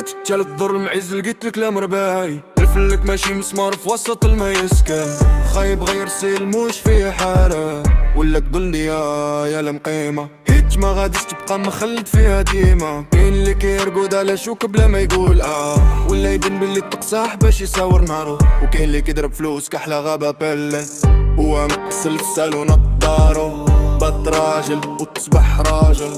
كتجال الضر المعز لقيتلك لا مرباي الفلك ماشي مسمار في وسط الماء يسكن خايب غير سلموش فيه حالة ولا تقول لي يا المقيمة هيج ما غاديش تبقى مخلد فيها ديما كاين اللي كيرقد على شوك بلا ما يقول ولا يبين باللي التقصاح باش يصور نارو وكاين اللي كيضرب فلوس كحلة غابة بلن هو مكسل في السالون الدارو بات راجل وتصبح راجل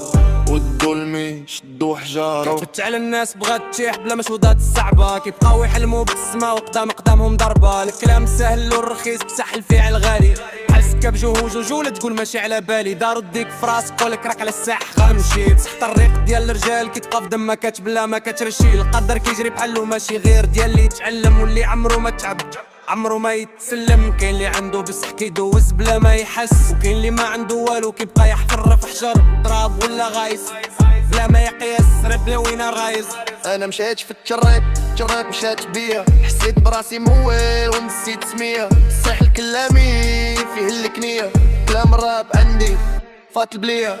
والظلمي شدو حجارو كتفت على الناس بغات تيح بلا مشهودات الصعبة كيبقاو يحلموا بالسما وقدامهم ضربة الكلام سهل والرخيص بصح الفعل غالي بحال سكة بجوجولة تقول ماشي على بالي دارو ديك فراسك قولك راك على الساح غنمشي بصح الطريق ديال الرجال كيتبقى في دمك كتبلا ما كترشي القدر كيجري بحالو ماشي غير ديال اللي يتعلم واللي عمرو ما تعب عمرو ما يتسلم كاين اللي عنده بصح كيدوز بلا ما يحس وكاين اللي ما عنده والو كيبقى يحفر في حجر تراب ولا غايس بلا ما يقيس ربنا وين رايز انا مشيت في التشريط مشات بيا حسيت براسي موال ونسيت سمية الصح الكلامي فيه الكنية كلام الراب عندي فات البلية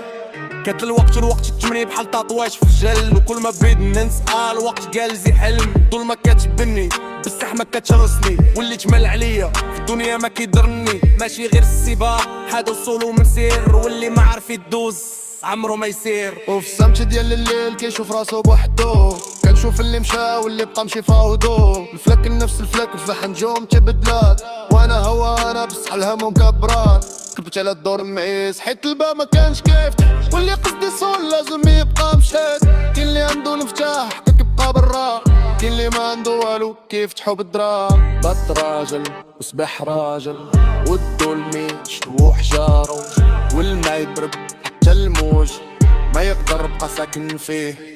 كات الوقت تجمني بحال تطواج في الجل وكل ما بدنا نسأل وقت جالزي حلم طول ما كتبني بصح ما كترسني واللي جمل عليا في الدنيا ما كيضرني ماشي غير السباق هذا وصولو مسير واللي ما عارف يدوز عمرو ما يسير وفي الصمت ديال الليل كيشوف راسو بوحدو كنشوف اللي مشى واللي بقى مشي فاودو الفلك نفس الفلك في نجوم تبدلات وانا هو انا بصح الهم مكبرات كبت على الدور معيز حيت الباب ما كانش كيف واللي قصدي صول لازم يبقى مشات كاين اللي عنده المفتاح كيبقى برا كاين اللي ما عنده والو كيفتحو بالدراهم بات راجل وصبح راجل والظلمي شدو حجارو والما يضرب حتى الموج ما يقدر بقى ساكن فيه